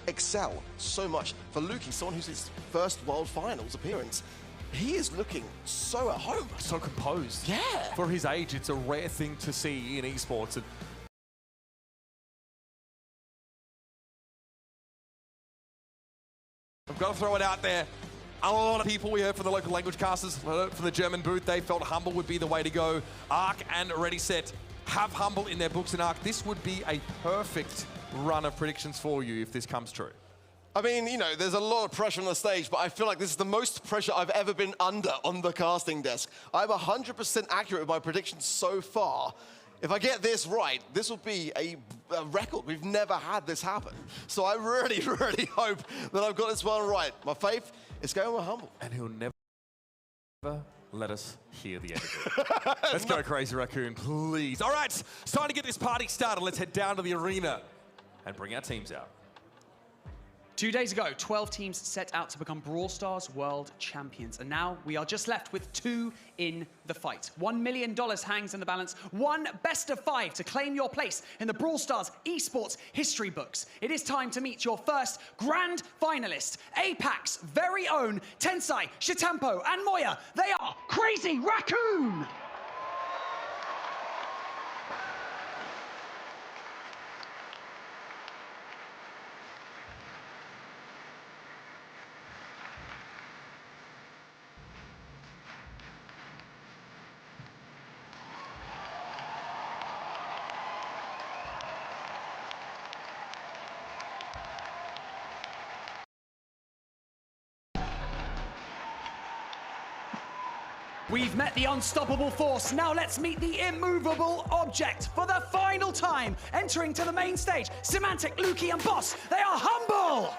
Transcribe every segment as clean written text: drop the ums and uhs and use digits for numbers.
excel so much. For Luki, someone who's his first World Finals appearance, he is looking so at home. So composed. Yeah. For his age, it's a rare thing to see in esports. And I've got to throw it out there. A lot of people we heard from the local language casters, from the German booth, they felt Humble would be the way to go. Arc and Ready Set have Humble in their books, and Arc, this would be a perfect run of predictions for you if this comes true. I mean, you know, there's a lot of pressure on the stage, but I feel like this is the most pressure I've ever been under on the casting desk. I'm 100% accurate with my predictions so far. If I get this right, this will be a record. We've never had this happen. So I really, really hope that I've got this one right. My faith is going with Humble. And he'll never let us hear the end of it. Let's go, Crazy Raccoon, please. All right, it's time to get this party started. Let's head down to the arena and bring our teams out. 2 days ago, 12 teams set out to become Brawl Stars World Champions. And now we are just left with 2 in the fight. $1 million hangs in the balance. 1 best of 5 to claim your place in the Brawl Stars esports history books. It is time to meet your first grand finalist, APAC's very own Tensai, Shitampo, and Moya. They are Crazy Raccoon! We've met the unstoppable force. Now let's meet the immovable object for the final time. Entering to the main stage, Semantic, Luki, and Boss. They are Humble!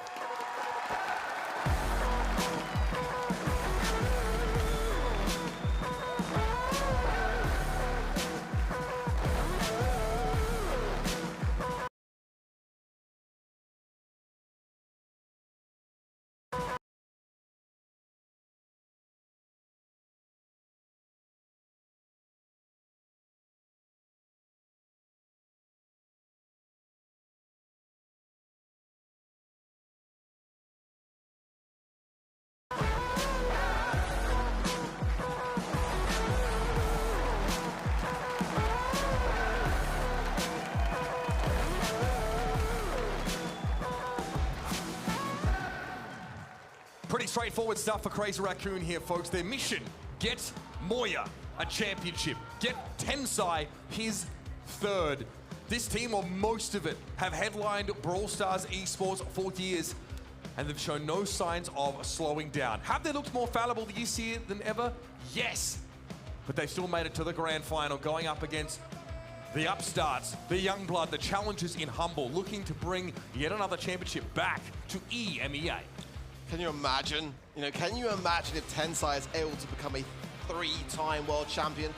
Pretty straightforward stuff for Crazy Raccoon here, folks. Their mission, get Moya a championship. Get Tensai his 3rd. This team, or most of it, have headlined Brawl Stars esports for years, and they've shown no signs of slowing down. Have they looked more fallible this year than ever? Yes. But they've still made it to the grand final, going up against the upstarts, the young blood, the challengers in Humble, looking to bring yet another championship back to EMEA. Can you imagine? Can you imagine if Tensai is able to become a 3-time world champion?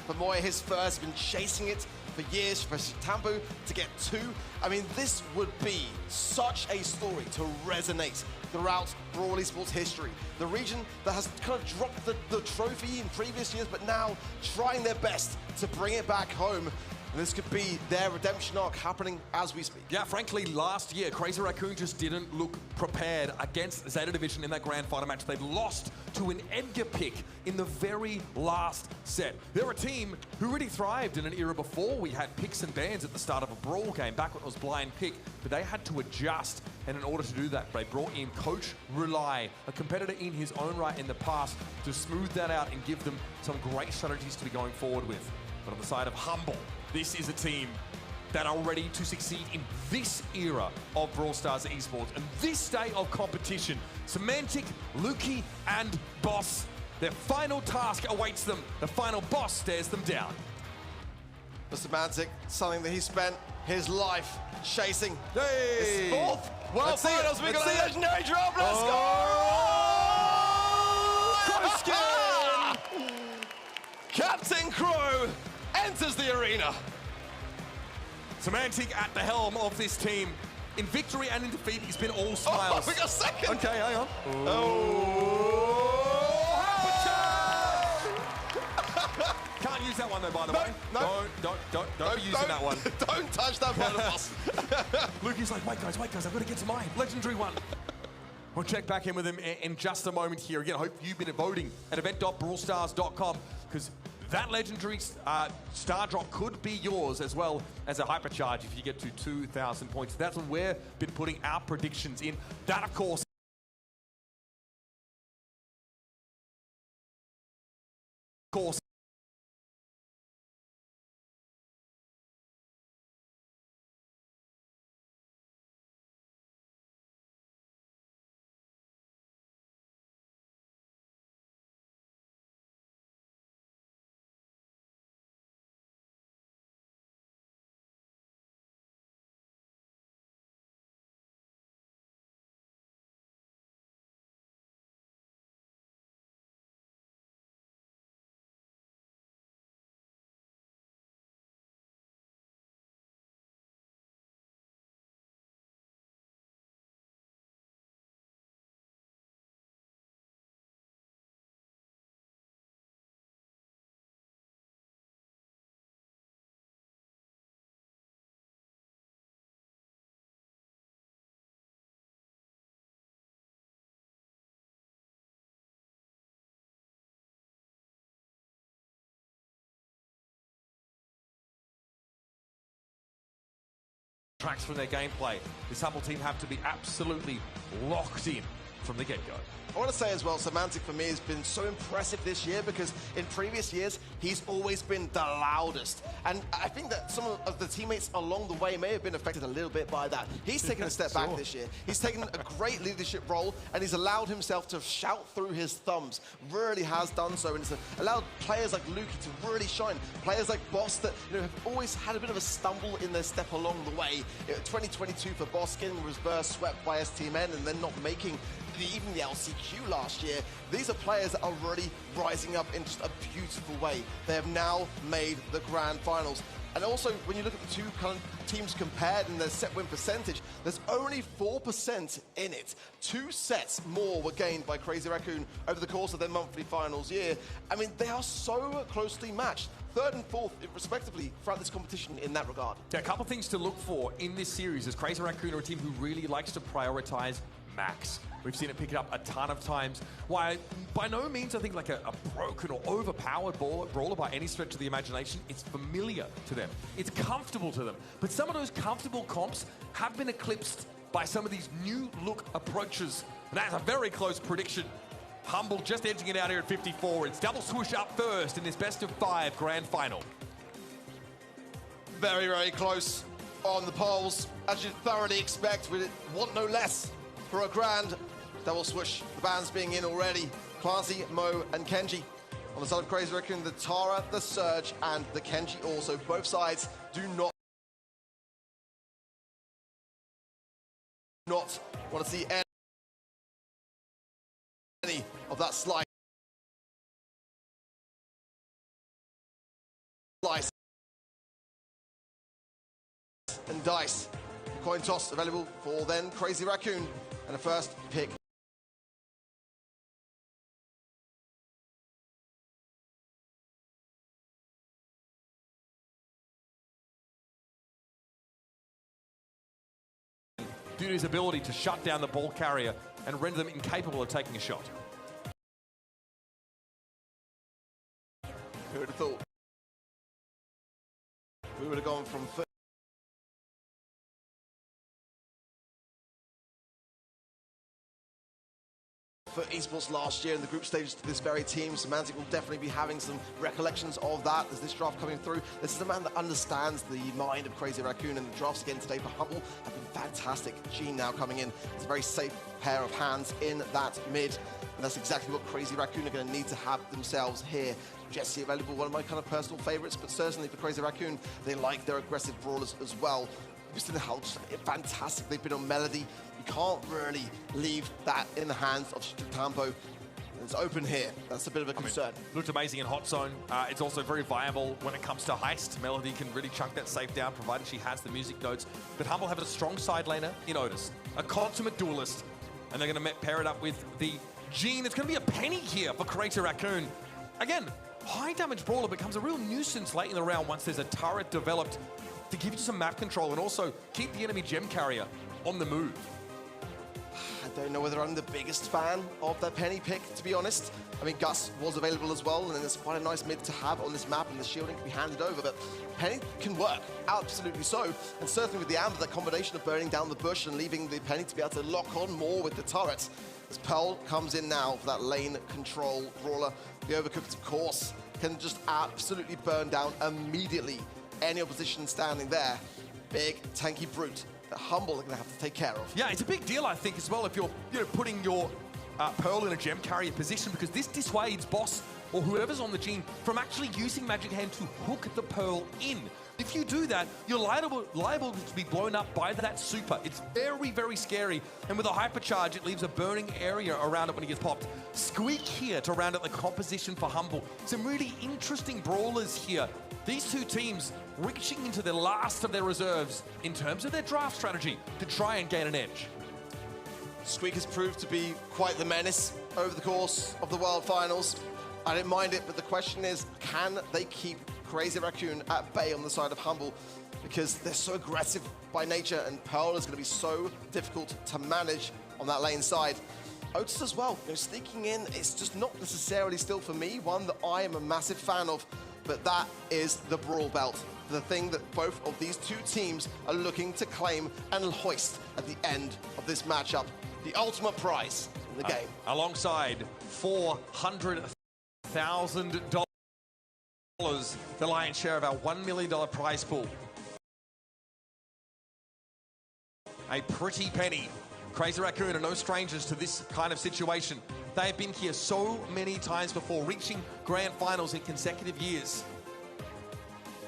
For Moya, his first, been chasing it for years, for Shitampo to get 2. I mean, this would be such a story to resonate throughout Brawl esports history. The region that has kind of dropped the trophy in previous years, but now trying their best to bring it back home. And this could be their redemption arc happening as we speak. Yeah, frankly, last year, Crazy Raccoon just didn't look prepared against Zeta Division in that grand final match. They'd lost to an Edgar pick in the very last set. They're a team who really thrived in an era before we had picks and bans at the start of a Brawl game, back when it was blind pick, but they had to adjust, and in order to do that, they brought in Coach Rely, a competitor in his own right in the past, to smooth that out and give them some great strategies to be going forward with. But on the side of Humble, this is a team that are ready to succeed in this era of Brawl Stars esports and this day of competition. Semantic, Luki, and Boss. Their final task awaits them. The final boss stares them down. For Semantic, something that he spent his life chasing. Hey! His 4th World Finals. We got a legendary drop. Let's go! Captain Crow enters the arena. Semantic at the helm of this team. In victory and in defeat, he's been all smiles. Oh, we got 2nd. Okay, hang on. Can't use that one though, by the way. No. Don't be using that one. Don't touch that part of us. Lukey's like, wait guys, I've got to get to my legendary one. We'll check back in with him in just a moment here. Again, I hope you've been voting at event.brawlstars.com because that legendary star drop could be yours as well as a hypercharge if you get to 2,000 points. That's when we've been putting our predictions in. That, of course, tracks from their gameplay. This Humble team have to be absolutely locked in from the get-go. I want to say as well, Semantic for me has been so impressive this year because in previous years, he's always been the loudest. And I think that some of the teammates along the way may have been affected a little bit by that. He's taken a step back this year. He's taken a great leadership role and he's allowed himself to shout through his thumbs. Really has done so, and it's allowed players like Lukey to really shine. Players like Boss that have always had a bit of a stumble in their step along the way. 2022 for Boss getting reverse swept by STMN and then not making even the LCQ last year. These are players that are really rising up in just a beautiful way. They have now made the grand finals. And also, when you look at the two teams compared in their set win percentage, there's only 4% in it. 2 sets more were gained by Crazy Raccoon over the course of their monthly finals year. I mean, they are so closely matched. 3rd and 4th, respectively, throughout this competition in that regard. Yeah, a couple things to look for in this series is Crazy Raccoon are a team who really likes to prioritize max. We've seen it pick it up a ton of times. Why, by no means I think like a broken or overpowered brawler by any stretch of the imagination. It's familiar to them. It's comfortable to them. But some of those comfortable comps have been eclipsed by some of these new look approaches. And that's a very close prediction. Humble just edging it out here at 54. It's double swoosh up first in this best of 5 grand final. Very, very close on the polls. As you'd thoroughly expect, we want no less for a grand double swoosh. The bands being in already. Clancy, Mo, and Kenji. On the side of Crazy Raccoon, the Tara, the Surge, and the Kenji also. Both sides do not want to see any of that slice and dice. Coin toss available for then Crazy Raccoon and a first pick. Due to his ability to shut down the ball carrier and render them incapable of taking a shot. Who would have thought? We would have gone from for esports last year in the group stages to this very team. Semantic will definitely be having some recollections of that as this draft coming through. This is a man that understands the mind of Crazy Raccoon, and the drafts again today for Humble have been fantastic. Gene now coming in. It's a very safe pair of hands in that mid, and that's exactly what Crazy Raccoon are going to need to have themselves here. Jesse available, one of my kind of personal favorites, but certainly for Crazy Raccoon, they like their aggressive brawlers as well. Just in the house, fantastic. They've been on Melody. You can't really leave that in the hands of Tampo. It's open here. That's a bit of a concern. Looked amazing in Hot Zone. It's also very viable when it comes to Heist. Melody can really chunk that safe down, provided she has the music notes. But Humble have a strong side laner in Otis, a consummate duelist, and they're going to pair it up with the Gene. It's going to be a penny here for Crazy Raccoon. Again, high damage Brawler becomes a real nuisance late in the round once there's a turret developed to give you some map control and also keep the enemy gem carrier on the move. I don't know whether I'm the biggest fan of that Penny pick, to be honest. I mean, Gus was available as well, and it's quite a nice mid to have on this map, and the shielding can be handed over, but Penny can work, absolutely so. And certainly with the Amber, that combination of burning down the bush and leaving the Penny to be able to lock on more with the turret. As Pearl comes in now for that lane control Brawler, the Overcooked, of course, can just absolutely burn down immediately any opposition standing there. Big, tanky brute that Humble are going to have to take care of. Yeah, it's a big deal, I think, as well, if you're putting your Pearl in a gem carrier position, because this dissuades boss or whoever's on the team from actually using Magic Hand to hook the Pearl in. If you do that, you're liable to be blown up by that super. It's very, very scary. And with a hypercharge, it leaves a burning area around it when it gets popped. Squeak here to round out the composition for Humble. Some really interesting brawlers here. These two teams reaching into the last of their reserves in terms of their draft strategy to try and gain an edge. Squeak has proved to be quite the menace over the course of the World Finals. I didn't mind it, but the question is, can they keep Crazy Raccoon at bay on the side of Humble? Because they're so aggressive by nature, and Pearl is going to be so difficult to manage on that lane side. Otis as well, sneaking in, it's just not necessarily still for me, one that I am a massive fan of, but that is the Brawl Belt. The thing that both of these two teams are looking to claim and hoist at the end of this matchup. The ultimate prize in the game. Alongside $400,000, the lion's share of our $1 million prize pool. A pretty penny. Crazy Raccoon are no strangers to this kind of situation. They have been here so many times before, reaching grand finals in consecutive years.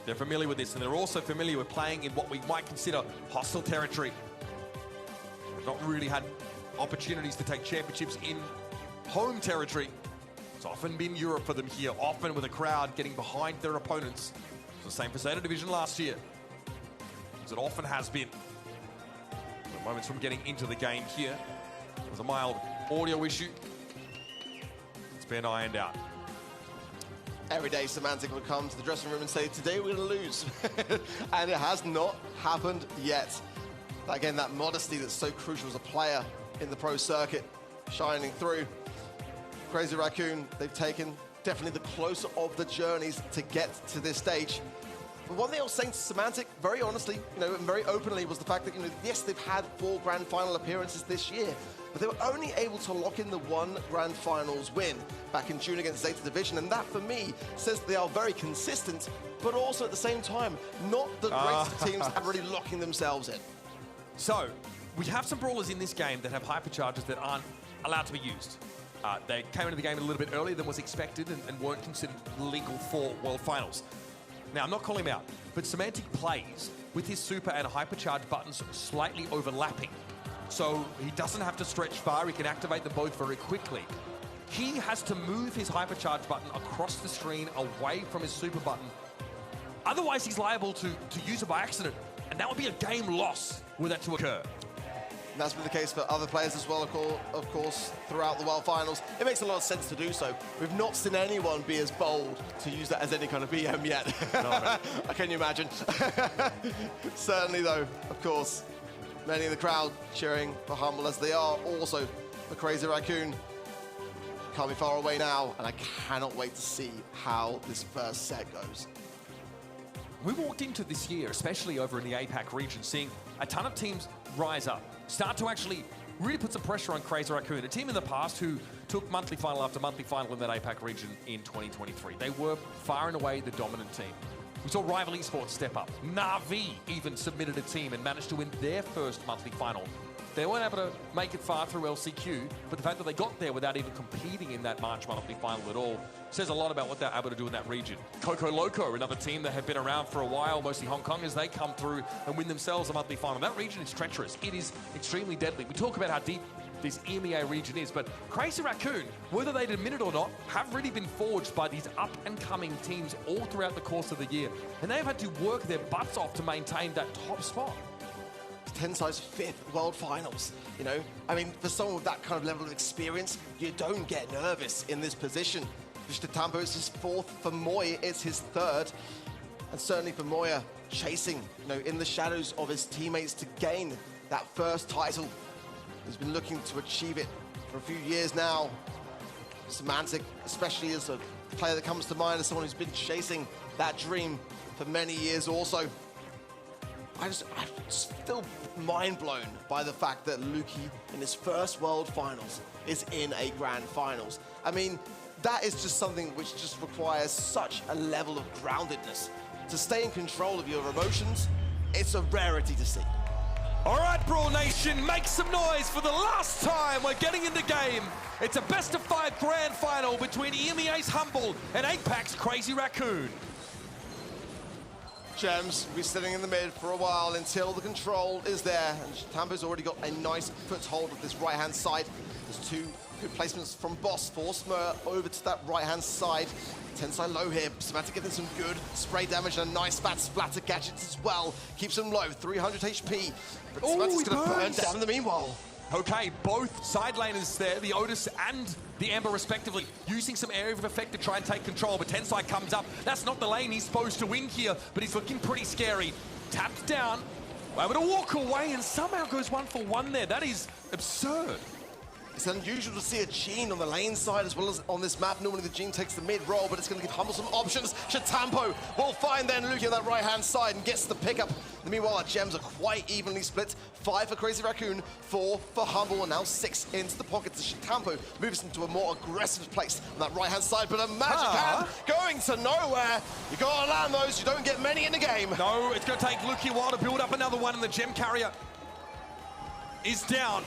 They're familiar with this, and they're also familiar with playing in what we might consider hostile territory. They've not really had opportunities to take championships in home territory. It's often been Europe for them here, often with a crowd getting behind their opponents. It's the same for Zeta Division last year, as it often has been. The moments from getting into the game here. There was a mild audio issue. It's been ironed out. Every day Semantic will come to the dressing room and say, today we're going to lose. And it has not happened yet. Again, that modesty that's so crucial as a player in the pro circuit, shining through. Crazy Raccoon, they've taken definitely the closer of the journeys to get to this stage. But one thing I was saying to Semantic, very honestly, and very openly, was the fact that, yes, they've had 4 grand final appearances this year, but they were only able to lock in the 1 grand finals win back in June against Zeta Division, and that, for me, says they are very consistent, but also at the same time, not the greatest of teams are really locking themselves in. So, we have some brawlers in this game that have hypercharges that aren't allowed to be used. They came into the game a little bit earlier than was expected and weren't considered legal for World Finals. Now, I'm not calling him out, but Semantic plays with his super and hypercharge buttons slightly overlapping. So he doesn't have to stretch far, he can activate them both very quickly. He has to move his hypercharge button across the screen away from his super button. Otherwise, he's liable to use it by accident, and that would be a game loss were that to occur. And that's been the case for other players as well, of course, throughout the World Finals. It makes a lot of sense to do so. We've not seen anyone be as bold to use that as any kind of BM yet. No. Can you imagine? Certainly, though, of course, many in the crowd cheering for Humble as they are also for Crazy Raccoon. Can't be far away now, and I cannot wait to see how this first set goes. We walked into this year, especially over in the APAC region, seeing a ton of teams rise up, start to actually really put some pressure on Crazy Raccoon, a team in the past who took monthly final after monthly final in that APAC region in 2023. They were far and away the dominant team. We saw Rival Esports step up. Na'Vi even submitted a team and managed to win their first monthly final. They weren't able to make it far through LCQ, but the fact that they got there without even competing in that March monthly final at all says a lot about what they're able to do in that region. Coco Loco, another team that have been around for a while, mostly Hong Kongers, they come through and win themselves a monthly final. That region is treacherous. It is extremely deadly. We talk about how deep this EMEA region is, but Crazy Raccoon, whether they'd admit it or not, have really been forged by these up-and-coming teams all throughout the course of the year, and they've had to work their butts off to maintain that top spot. Tensai's 5th World Finals, I mean, for someone with that kind of level of experience, you don't get nervous in this position. Shitambo is his fourth. For Moy, it's his third. And certainly for Moya, chasing, in the shadows of his teammates to gain that first title. He's been looking to achieve it for a few years now. Semantic, especially as a player that comes to mind as someone who's been chasing that dream for many years also. I'm still mind blown by the fact that Luki in his first World Finals is in a Grand Finals. I mean, that is just something which just requires such a level of groundedness. To stay in control of your emotions, it's a rarity to see. All right, Brawl Nation, make some noise for the last time we're getting in the game. It's a best-of-5 grand final between EMEA's Humble and 8Pack's Crazy Raccoon. Gems will be sitting in the mid for a while until the control is there. And Shitambo's already got a nice foothold of this right-hand side. There's two good placements from Boss for Smur over to that right-hand side. Tensai low here. Semantic getting some good spray damage and a nice fat splatter gadgets as well. Keeps him low, 300 HP. But Semantic's going to burn down in the meanwhile. Okay, both side laners there, the Otis and the Amber respectively, using some area of effect to try and take control, but Tensai comes up. That's not the lane he's supposed to win here, but he's looking pretty scary. Tapped down, able to walk away and somehow goes 1 for 1 there. That is absurd. It's unusual to see a Gene on the lane side as well as on this map. Normally the Gene takes the mid roll, but it's going to give Humble some options. Shitambo will find then Luki on that right-hand side and gets the pickup. Meanwhile, our gems are quite evenly split. 5 for Crazy Raccoon, 4 for Humble, and now 6 into the pockets as Shitambo moves into a more aggressive place on that right-hand side. But a magic hand going to nowhere. You got to land those. You don't get many in the game. No, it's going to take Luki a while to build up another one, and the gem carrier is down.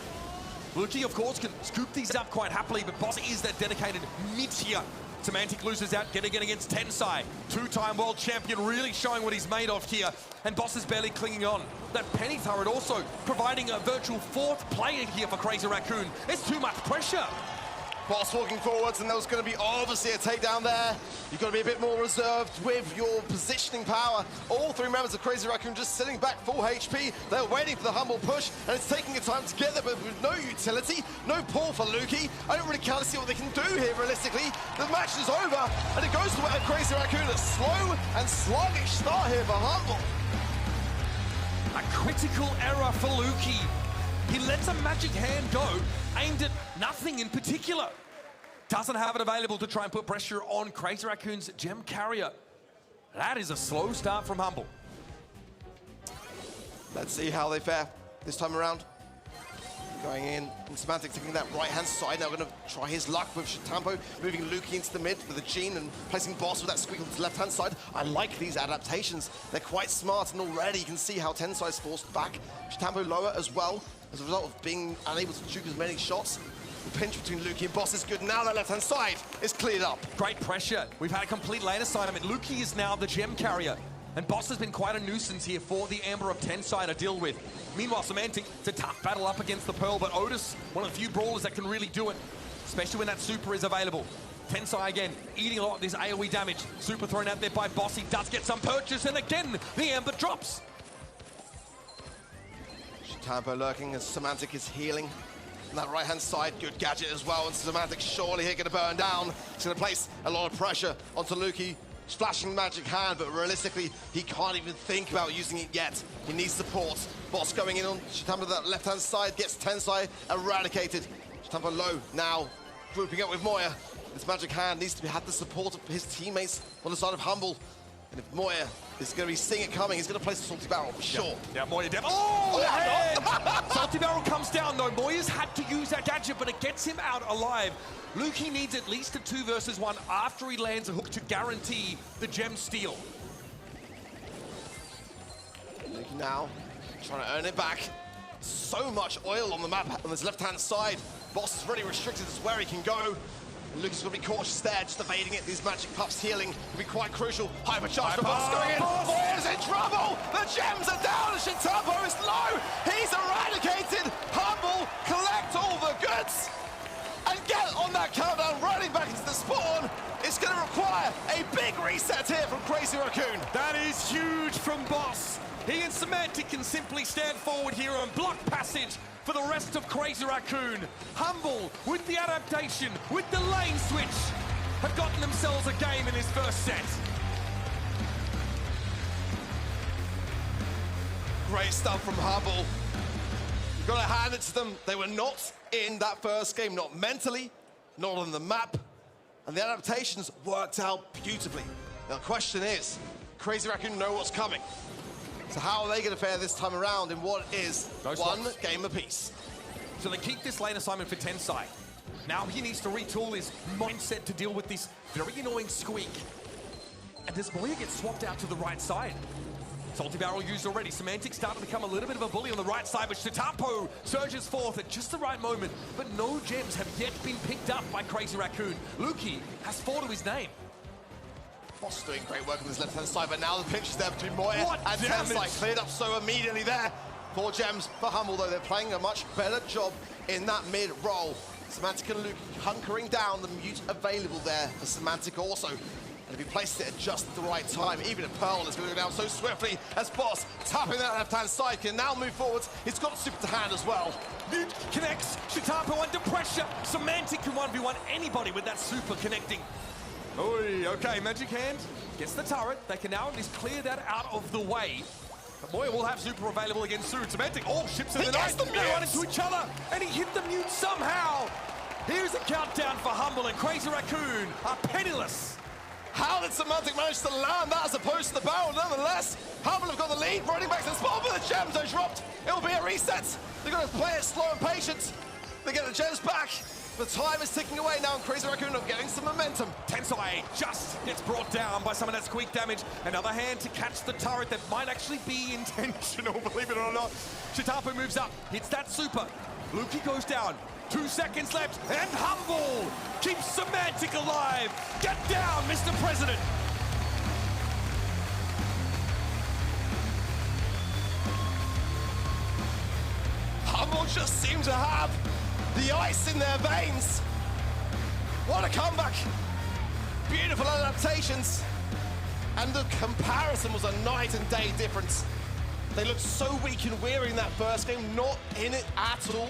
Luki, of course, can scoop these up quite happily, but Boss is that dedicated mid-tier. Semantic loses out, getting it against Tensai. 2-time world champion, really showing what he's made of here. And Boss is barely clinging on. That penny turret also providing a virtual 4th player here for Crazy Raccoon. It's too much pressure. Boss walking forwards, and there was going to be obviously a takedown there. You've got to be a bit more reserved with your positioning power. All 3 members of Crazy Raccoon just sitting back full HP. They're waiting for the Humble push, and it's taking a time to get there, but with no utility, no pull for Luki. I don't really kind of see what they can do here realistically. The match is over, and it goes to Crazy Raccoon. A slow and sluggish start here for Humble. A critical error for Luki. He lets a magic hand go, aimed at nothing in particular. Doesn't have it available to try and put pressure on Crazy Raccoon's gem carrier. That is a slow start from Humble. Let's see how they fare this time around. Going in, and Semantic taking that right-hand side. Now going to try his luck with Shitambo, moving Luki into the mid with the Gene and placing Boss with that squeak on the left-hand side. I like these adaptations. They're quite smart, and already you can see how Tensai's forced back. Shitambo lower as well, as a result of being unable to shoot as many shots. The pinch between Luki and Boss is good. Now that left-hand side is cleared up. Great pressure. We've had a complete lane assignment. Luki is now the gem carrier. And Boss has been quite a nuisance here for the Amber of Tensai to deal with. Meanwhile, Semantic, it's a tough battle up against the Pearl, but Otis, one of the few brawlers that can really do it, especially when that super is available. Tensai again, eating a lot of this AoE damage. Super thrown out there by Boss. He does get some purchase, and again, the Amber drops. Shitambo lurking as Semantic is healing. On that right-hand side, good gadget as well, and Semantic surely here going to burn down. It's going to place a lot of pressure onto Luki. Splashing magic hand, but realistically, he can't even think about using it yet. He needs support. Boss going in on Shitambo to that left-hand side, gets Tensai eradicated. Shitambo low now, grouping up with Moya. This magic hand needs to have the support of his teammates on the side of Humble. And if Moya is going to be seeing it coming, he's going to place a Salty Barrel for sure. Yeah, Moya down. Oh, the hand! Salty Barrel comes down though. Moya's had to use that gadget, but it gets him out alive. Luki needs at least a 2 versus 1 after he lands a hook to guarantee the gem steal. Luki now trying to earn it back. So much oil on the map on this left-hand side. Boss is really restricted as where he can go. Luki's going to be cautious there, just evading it. These magic pups healing will be quite crucial. Hypercharge for Boss going in. Moya's in trouble. The gems are down and Shitambo is low. He's eradicated. Humble, collect all the goods and get on that countdown, running back into the spawn. It's going to require a big reset here from Crazy Raccoon. That is huge from Boss. He and Semantic can simply stand forward here and block passage for the rest of Crazy Raccoon. Humble with the adaptation, with the lane switch. have gotten themselves a game in this first set. Great stuff from Humble. You've got to hand it to them. They were not in that first game, not mentally, not on the map. And the adaptations worked out beautifully. Now the question is, Crazy Raccoon know what's coming. So how are they going to fare this time around in what is one game apiece? So they keep this lane assignment for Tensai. Now he needs to retool his mindset to deal with this very annoying squeak. And does Moya get swapped out to the right side? Salty Barrel used already. Semantic starting to become a little bit of a bully on the right side, but Shitampo surges forth at just the right moment. But no gems have yet been picked up by Crazy Raccoon. Luki has 4 to his name. Boss doing great work on his left-hand side, but now the pinch is there between Moya and Tensai. Cleared up so immediately there. 4 gems for Humble, though they're playing a much better job in that mid-roll. Semantic and Luke hunkering down, the mute available there for Semantic also. And if he placed it at just the right time, even if Pearl is going to go down so swiftly as Boss tapping that left-hand side, can now move forwards. He's got super to hand as well. Mute connects, Shitapo under pressure. Semantic can 1v1 anybody with that super connecting. Oy, okay, Magic Hand gets the turret. They can now at least clear that out of the way. But Moya will have super available against soon. Semantic all ships in the night. They run into each other, and he hit the mute somehow. Here's a countdown for Humble, and Crazy Raccoon are penniless. How did Semantic manage to land that as opposed to the barrel? Nonetheless, Humble have got the lead, running back to the spot, but the gems are dropped. It'll be a reset. They're going to play it slow and patient. They get the gems back. The time is ticking away now, and Crazy Raccoon are getting some momentum. Tensai just gets brought down by some of that squeak damage. Another hand to catch the turret that might actually be intentional, believe it or not. Shitapo moves up, hits that super. Luki goes down. 2 seconds left, and Humble keeps Semantic alive. Get down, Mr. President. Humble just seem to have the ice in their veins. What a comeback. Beautiful adaptations. And the comparison was a night and day difference. They looked so weak and weary in that first game, not in it at all.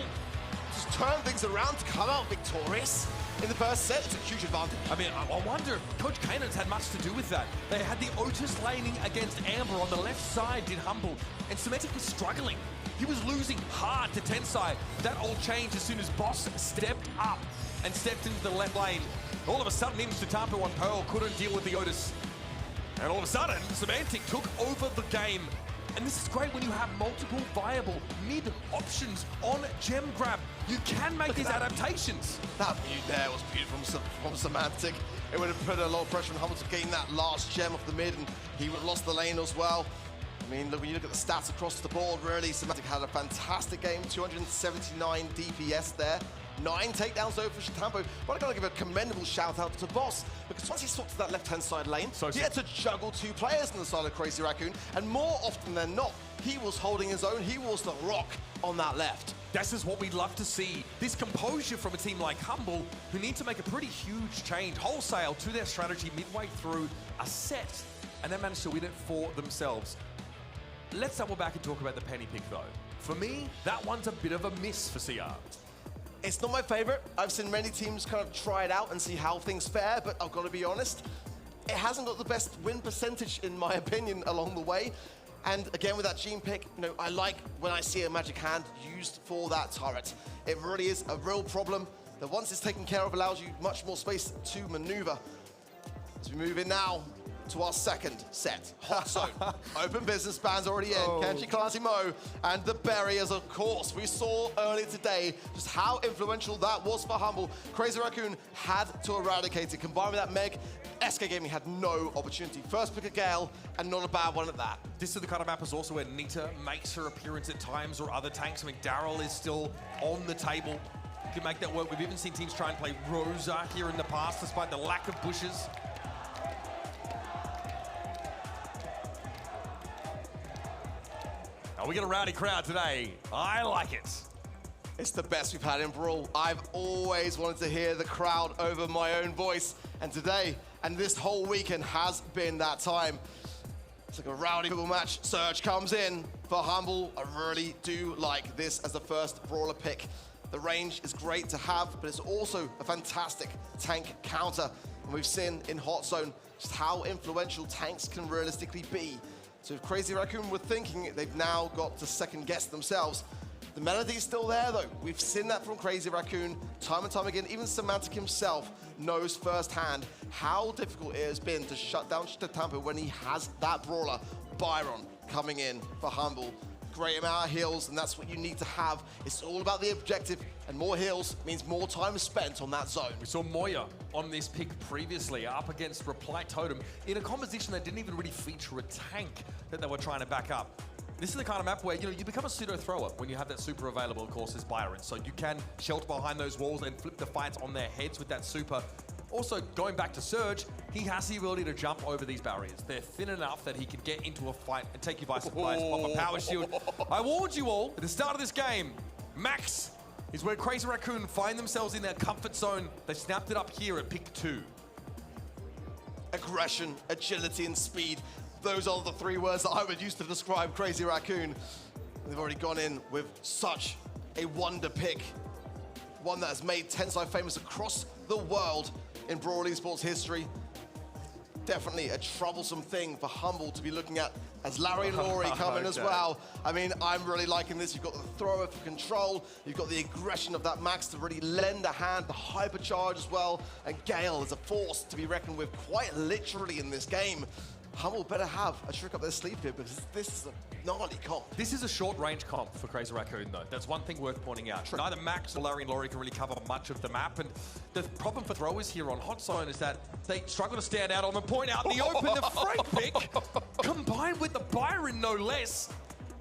Just turn things around to come out victorious in the first set. It's a huge advantage. I mean, I wonder if Coach Kanan's had much to do with that. They had the Otis laning against Amber on the left side, did Humble, and Semantic was struggling. He was losing hard to Tensai. That all changed as soon as Boss stepped up and stepped into the left lane. All of a sudden, Imps to Tampo and Pearl couldn't deal with the Otis. And all of a sudden, Semantic took over the game. And this is great when you have multiple viable mid options on gem grab. You can make these adaptations. That mute there was beautiful from Semantic. It would have put a lot of pressure on Humble to gain that last gem off the mid, and he would have lost the lane as well. I mean, look, when you look at the stats across the board, really, Semantic had a fantastic game, 279 DPS there. 9 takedowns though for Shitampo, but I gotta give a commendable shout out to Boss, because once he swapped to that left-hand side lane, he had to juggle 2 players on the side of Crazy Raccoon, and more often than not, he was holding his own, he was the rock on that left. This is what we'd love to see. This composure from a team like Humble, who need to make a pretty huge change, wholesale, to their strategy midway through a set, and they managed to win it for themselves. Let's double back and talk about the penny pick though. For me, that one's a bit of a miss for CR. It's not my favorite. I've seen many teams kind of try it out and see how things fare, but I've got to be honest, it hasn't got the best win percentage in my opinion along the way. And again, with that Gene pick, you know, I like when I see a magic hand used for that turret. It really is a real problem that once it's taken care of, allows you much more space to maneuver. As we move in now to our second set. Hot zone. Open business bands already in. Kenji Clancy Mo and the Barriers, of course. We saw earlier today just how influential that was for Humble. Crazy Raccoon had to eradicate it. Combined with that Meg, SK Gaming had no opportunity. First pick a Gale, and not a bad one at that. This is the kind of map is also where Nita makes her appearance at times, or other tanks. I mean, Daryl is still on the table. You can make that work. We've even seen teams try and play Rosa here in the past, despite the lack of bushes. We get a rowdy crowd today. I like it. It's the best we've had in Brawl. I've always wanted to hear the crowd over my own voice. And today, and this whole weekend has been that time. It's like a rowdy football match. Surge comes in for Humble. I really do like this as the first Brawler pick. The range is great to have, but it's also a fantastic tank counter. And we've seen in Hot Zone just how influential tanks can realistically be. So if Crazy Raccoon were thinking they've now got to second guess themselves, the melody's still there though. We've seen that from Crazy Raccoon time and time again. Even Semantic himself knows firsthand how difficult it has been to shut down Tampa when he has that brawler, Byron, coming in for Humble. Great amount of heals, and that's what you need to have. It's all about the objective, and more heals means more time spent on that zone. We saw Moya on this pick previously up against Reply Totem in a composition that didn't even really feature a tank that they were trying to back up. This is the kind of map where, you know, you become a pseudo-thrower when you have that super available, of course, as Byron. So you can shelter behind those walls and flip the fights on their heads with that super. Also, going back to Surge, he has the ability to jump over these barriers. They're thin enough that he can get into a fight and take you by surprise, pop a power shield. I warned you all at the start of this game, Max is where Crazy Raccoon find themselves in their comfort zone. They snapped it up here at pick 2. Aggression, agility, and speed. Those are the three words that I would use to describe Crazy Raccoon. They've already gone in with such a wonder pick. One that has made Tensai famous across the world in Brawl esports history. Definitely a troublesome thing for Humble to be looking at as Larry and Laurie come in as well. I mean, I'm really liking this. You've got the thrower for control. You've got the aggression of that Max to really lend a hand, the hypercharge as well. And Gale is a force to be reckoned with quite literally in this game. Humble better have a trick up their sleeve here because this is a gnarly comp. This is a short-range comp for Crazy Raccoon, though. That's one thing worth pointing out. Neither Max or Larry and Laurie can really cover much of the map, and the problem for throwers here on Hot Zone is that they struggle to stand out on the point out in the open. The Frank pick, combined with the Byron, no less.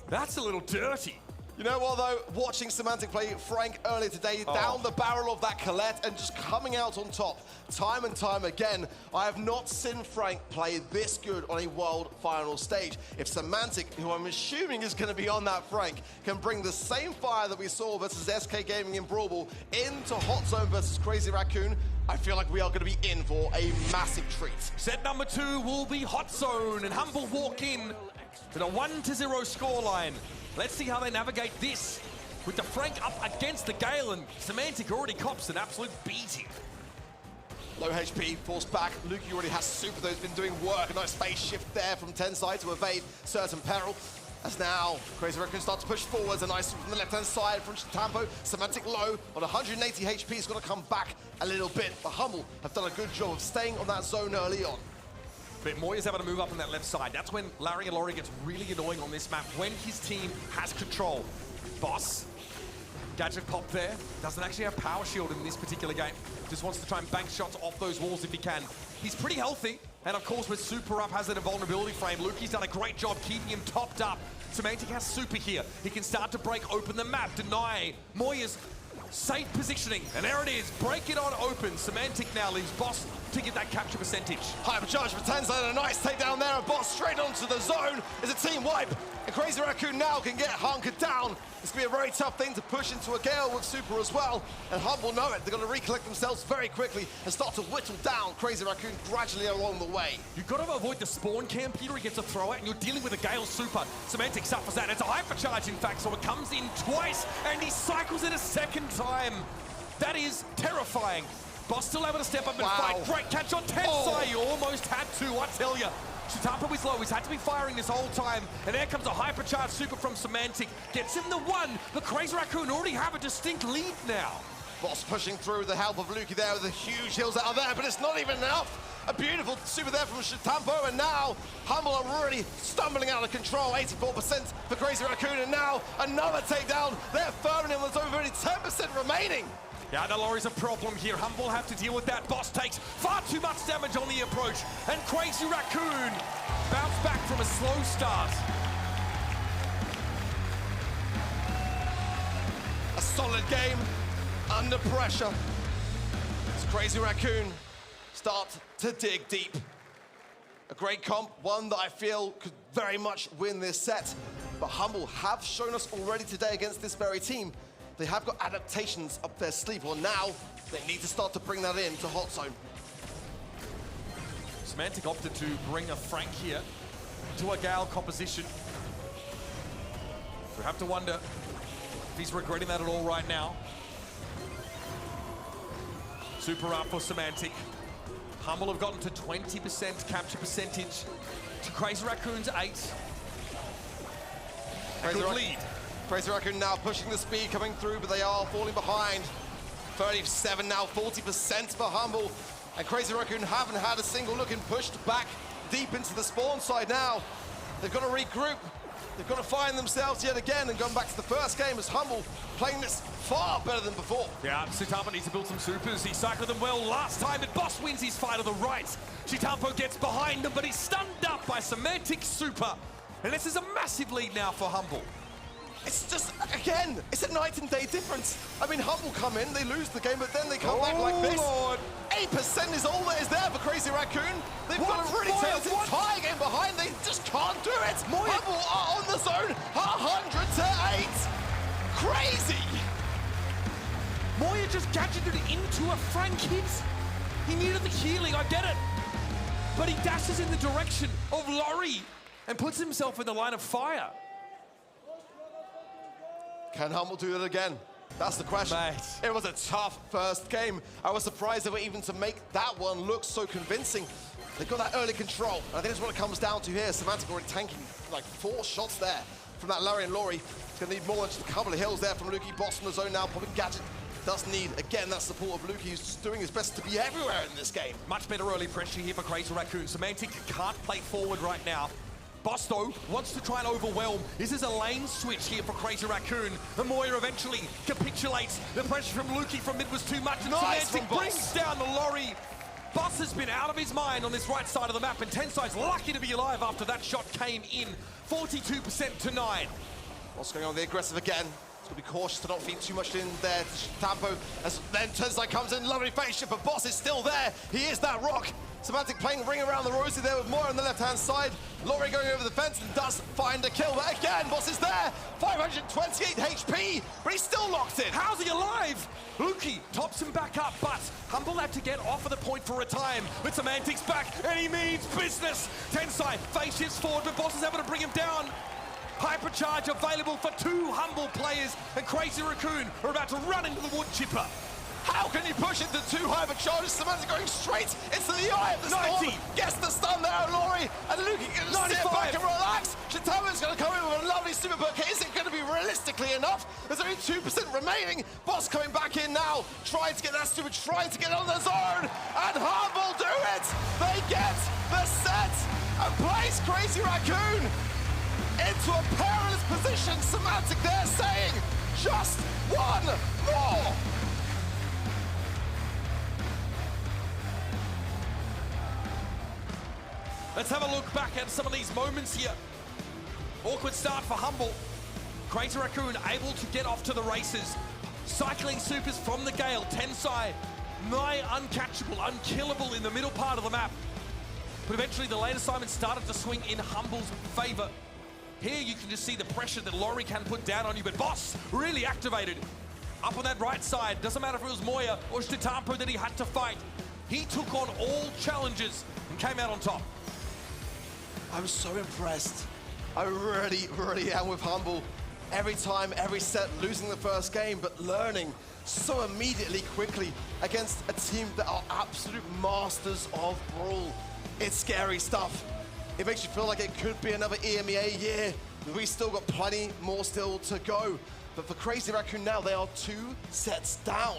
That's a little dirty. You know what, though? Watching Semantic play Frank earlier today, down the barrel of that Colette and just coming out on top time and time again. I have not seen Frank play this good on a world final stage. If Semantic, who I'm assuming is going to be on that Frank, can bring the same fire that we saw versus SK Gaming in Brawl Ball into Hot Zone versus Crazy Raccoon, I feel like we are going to be in for a massive treat. Set number 2 will be Hot Zone, and Humble walk in to the 1-0 scoreline. Let's see how they navigate this with the Frank up against the Gale, and Semantic already cops an absolute beating. Low HP, forced back. Lukey already has super, though. He's been doing work. A nice phase shift there from Tensai to evade certain peril. As now, Crazy Raccoon starts to push forwards. A nice from the left-hand side from Tampo. Semantic low on 180 HP. He's got to come back a little bit. But Humble have done a good job of staying on that zone early on. But Moya's able to move up on that left side. That's when Larry and Laurie gets really annoying on this map, when his team has control. Boss, gadget pop there. Doesn't actually have power shield in this particular game. Just wants to try and bank shots off those walls if he can. He's pretty healthy. And of course, with super up, has that invulnerability frame. Lukey's done a great job keeping him topped up. Semantic has super here. He can start to break open the map, deny Moya's safe positioning. And there it is. Break it on open. Semantic now leaves Boss to get that capture percentage. Hypercharge for Tensai and a nice takedown there. And Boss straight onto the zone. Is a team wipe. And Crazy Raccoon now can get hunkered down. It's going to be a very tough thing to push into a Gale with super as well. And Humble know it. They're going to recollect themselves very quickly and start to whittle down Crazy Raccoon gradually along the way. You've got to avoid the spawn camp here. He gets a throw out, and you're dealing with a Gale super. Semantic suffers that. It's a hypercharge, in fact, so it comes in twice, and he cycles it a second time. That is terrifying. Boss still able to step up and fight. Great catch on Tensai. You almost had to, I tell you. Shitapo is low. He's had to be firing this whole time. And there comes a hypercharge super from Semantic. Gets him the one. The Crazy Raccoon already have a distinct lead now. Boss pushing through with the help of Lukey there with the huge heals out of there, but it's not even enough. A beautiful super there from Shitampo, and now Humble are already stumbling out of control. 84% for Crazy Raccoon, and now another takedown. They're firming him. There's only 10% remaining. Yeah, the Laurie's a problem here. Humble have to deal with that. Boss takes far too much damage on the approach. And Crazy Raccoon bounce back from a slow start. A solid game under pressure. As Crazy Raccoon start to dig deep. A great comp, one that I feel could very much win this set. But Humble have shown us already today against this very team. They have got adaptations up their sleeve. Well, now they need to start to bring that in to Hot Zone. Semantic opted to bring a Frank here to a Gale composition. We have to wonder if he's regretting that at all right now. Super up for Semantic. Humble have gotten to 20% capture percentage to Crazy Raccoon's 8. A good lead. Crazy Raccoon now pushing the speed coming through, but they are falling behind. 37 now, 40% for Humble. And Crazy Raccoon haven't had a single look and pushed back deep into the spawn side now. They've got to regroup. They've got to find themselves yet again and going back to the first game as Humble playing this far better than before. Yeah, Shitampo needs to build some supers. He cycled them well last time, but Boss wins his fight to the right. Shitampo gets behind him, but he's stunned up by Semantic Super. And this is a massive lead now for Humble. It's just, again, it's a night and day difference. I mean, Humble come in, they lose the game, but then they come back like this. Lord. 8% is all that is there for Crazy Raccoon. They've got a really talented entire game behind. They just can't do it. Humble are on the zone, 100 to 8. Crazy. Moya just gadgeted into a Frank hit. He needed the healing, I get it. But he dashes in the direction of Laurie and puts himself in the line of fire. Can Humble do it again? That's the question. Mate. It was a tough first game. I was surprised they were even to make that one look so convincing. They got that early control. And I think that's what it comes down to here. Semantic already tanking like 4 shots there from that Larry and Laurie. It's going to need more than just a couple of hills there from Lukey. Boss from the zone now, popping gadget. Does need, again, that support of Lukey, who's just doing his best to be everywhere in this game. Much better early pressure here for Crazy Raccoon. Semantic can't play forward right now. Boss, though, wants to try and overwhelm. This is a lane switch here for Crazy Raccoon. The Moya eventually capitulates. The pressure from Lukey from mid was too much, and Semantic brings down the Laurie. Boss has been out of his mind on this right side of the map, and Tensai's lucky to be alive after that shot came in. 42% to 9. What's going on? The aggressive again. He's got to be cautious to not feed too much in there to Shitampo. As then Tensai comes in, lovely face shift, but Boss is still there. He is that rock. Semantic playing ring around the rosy there with Moya on the left-hand side. Laurie going over the fence and does find a kill. But again, Boss is there. 528 HP, but he's still locked in. How's he alive? Lukey tops him back up, but Humble had to get off of the point for a time. But Semantic's back, and he means business. Tensai face shifts forward, but Boss is able to bring him down. Hypercharge available for 2 Humble players, and Crazy Raccoon are about to run into the wood chipper. How can you push into 2 hypercharges? Semantic going straight into the eye of the storm. Gets the stun there on Laurie, and Lukey can sit back and relax. Shitampo's going to come in with a lovely super, but is it going to be realistically enough? There's only 2% remaining. Boss coming back in now, trying to get that super, trying to get on the zone, and Humble do it. They get the set and place Crazy Raccoon into a perilous position. Semantic there saying, just one more. Let's have a look back at some of these moments here. Awkward start for Humble. Crazy Raccoon able to get off to the races. Cycling supers from the Gale. Tensai, nigh uncatchable, unkillable in the middle part of the map. But eventually the lane assignment started to swing in Humble's favor. Here you can just see the pressure that Laurie can put down on you, but Boss really activated. Up on that right side, doesn't matter if it was Moya or Shitampo that he had to fight. He took on all challenges and came out on top. I'm so impressed. I really am with Humble. Every time, every set, losing the first game, but learning so immediately, quickly against a team that are absolute masters of Brawl. It's scary stuff. It makes you feel like it could be another EMEA year. We still got plenty more still to go. But for Crazy Raccoon now, they are 2 sets down.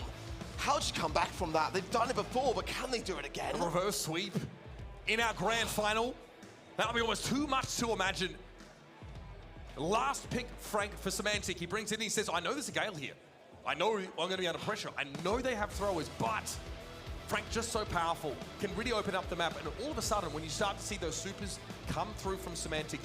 How'd you come back from that? They've done it before, but can they do it again? A reverse sweep in our grand final. That'll be almost too much to imagine. Last pick, Frank, for Semantic. He brings in, he says, I know there's a Gale here. I know I'm going to be under pressure. I know they have throwers, but Frank just so powerful, can really open up the map. And all of a sudden, when you start to see those supers come through from Semantic,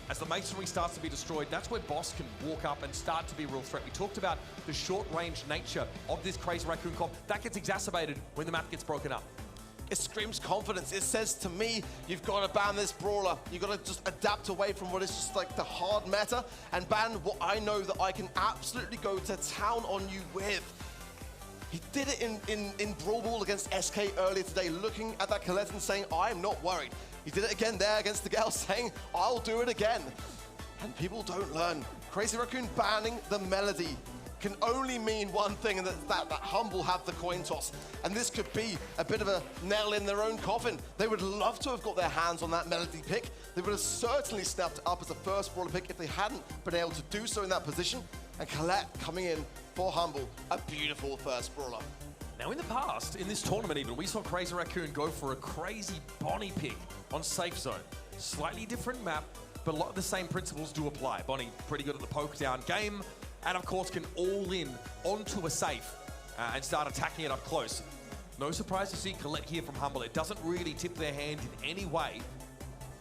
as the masonry starts to be destroyed, that's where Boss can walk up and start to be a real threat. We talked about the short-range nature of this Crazy Raccoon comp. That gets exacerbated when the map gets broken up. It screams confidence. It says to me, you've got to ban this brawler. You've got to just adapt away from what is just like the hard meta and ban what I know that I can absolutely go to town on you with. He did it in Brawl against SK earlier today, looking at that Colette and saying, I'm not worried. He did it again there against the Gale, saying, I'll do it again. And people don't learn. Crazy Raccoon banning the Melody. can only mean one thing, and that Humble have the coin toss. And this could be a bit of a nail in their own coffin. They would love to have got their hands on that Melody pick. They would have certainly snapped it up as a first Brawler pick if they hadn't been able to do so in that position. And Colette coming in for Humble, a beautiful first Brawler. Now in the past, in this tournament even, we saw Crazy Raccoon go for a crazy Bonnie pick on Safe Zone. Slightly different map, but a lot of the same principles do apply. Bonnie pretty good at the poke down game, and of course can all in onto a safe and start attacking it up close. No surprise to see Colette here from Humble. It doesn't really tip their hand in any way.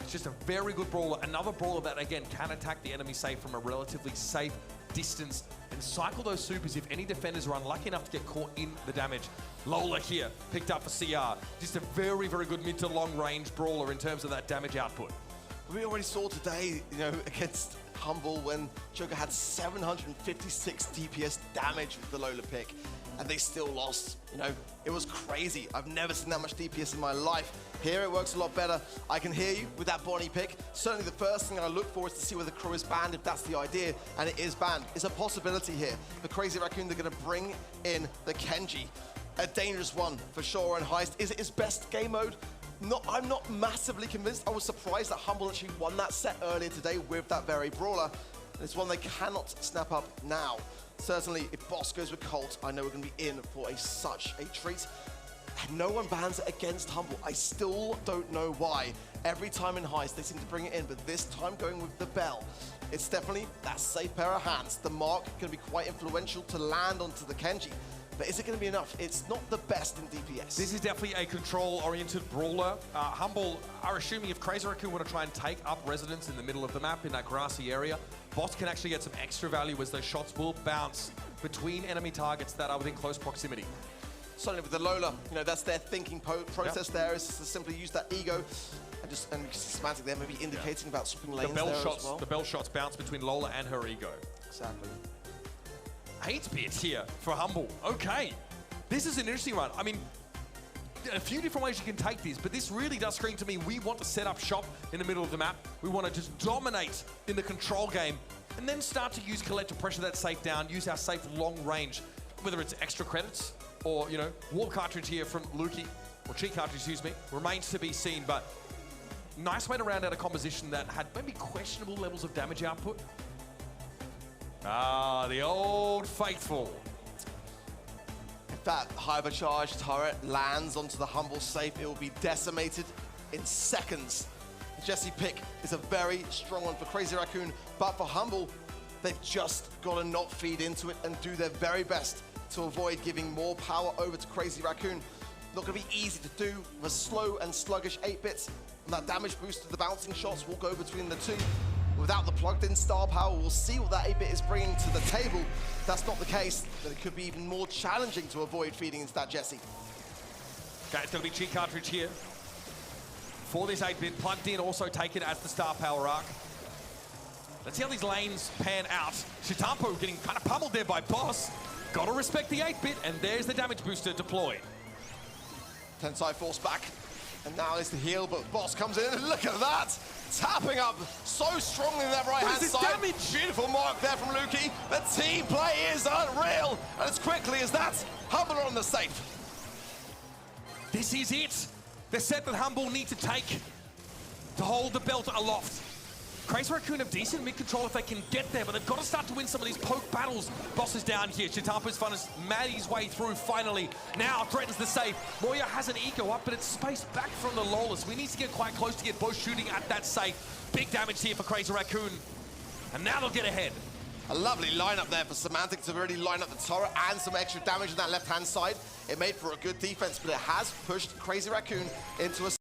It's just a very good brawler. Another brawler that, again, can attack the enemy safe from a relatively safe distance and cycle those supers if any defenders are unlucky enough to get caught in the damage. Lola here, picked up for CR. Just a very, very good mid to long range brawler in terms of that damage output. We already saw today, against Humble when Joker had 756 DPS damage with the Lola pick, and they still lost. It was crazy. I've never seen that much DPS in my life. Here it works a lot better. I can hear you with that Bonnie pick. Certainly the first thing I look for is to see whether Crow is banned, if that's the idea, and it is banned. It's a possibility here. For Crazy Raccoon, they're gonna bring in the Kenji. A dangerous one for sure, and Heist. Is it his best game mode? I'm not massively convinced. I was surprised that Humble actually won that set earlier today with that very brawler. And it's one they cannot snap up now. Certainly, if Boss goes with Colt, I know we're going to be in for such a treat. And no one bans it against Humble. I still don't know why. Every time in Heist, they seem to bring it in, but this time going with the Bell. It's definitely that safe pair of hands. The mark going to be quite influential to land onto the Kenji. But is it going to be enough? It's not the best in DPS. This is definitely a control-oriented brawler. Humble are assuming if Crazy Raccoon want to try and take up residence in the middle of the map in that grassy area, Boss can actually get some extra value as those shots will bounce between enemy targets that are within close proximity. Certainly with the Lola, that's their thinking process there, is to simply use that ego and semantic there, maybe indicating about swapping lanes there as well. The bell shots bounce between Lola and her ego. Exactly. 8-bit here for Humble. Okay, this is an interesting one. I mean, a few different ways you can take this, but this really does scream to me, we want to set up shop in the middle of the map. We want to just dominate in the control game and then start to use Colette to pressure that safe down, use our safe long range, whether it's extra credits or, wall cartridge here from Lukey, or cheat cartridge, excuse me, remains to be seen, but nice way to round out a composition that had maybe questionable levels of damage output. Ah, the old faithful. If that hypercharged turret lands onto the Humble safe, it will be decimated in seconds. The Jesse pick is a very strong one for Crazy Raccoon, but for Humble, they've just got to not feed into it and do their very best to avoid giving more power over to Crazy Raccoon. Not going to be easy to do with a slow and sluggish 8-bits. And that damage boost of the bouncing shots will go between the two. Without the plugged-in star power, we'll see what that 8-bit is bringing to the table. If that's not the case, then it could be even more challenging to avoid feeding into that Jesse. Okay, it's going to be cheat cartridge here. For this 8-bit, plugged in, also taken as the star power arc. Let's see how these lanes pan out. Chitampo getting kind of pummeled there by Boss. Gotta respect the 8-bit, and there's the damage booster deployed. Tensai force back, and now is the heal, but Boss comes in, and look at that! Tapping up so strongly in that right-hand side. Damage? Beautiful mark there from Lukey. The team play is unreal, and as quickly as that, Humble are on the safe. This is it. The set that Humble need to take to hold the belt aloft. Crazy Raccoon have decent mid-control if they can get there, but they've got to start to win some of these poke battles. Boss is down here. Chitampo's fun has made his way through finally. Now threatens the safe. Moya has an eco up, but it's spaced back from the Lola. We need to get quite close to get both shooting at that safe. Big damage here for Crazy Raccoon. And now they'll get ahead. A lovely lineup there for Semantic to really line up the turret and some extra damage on that left-hand side. It made for a good defense, but it has pushed Crazy Raccoon into a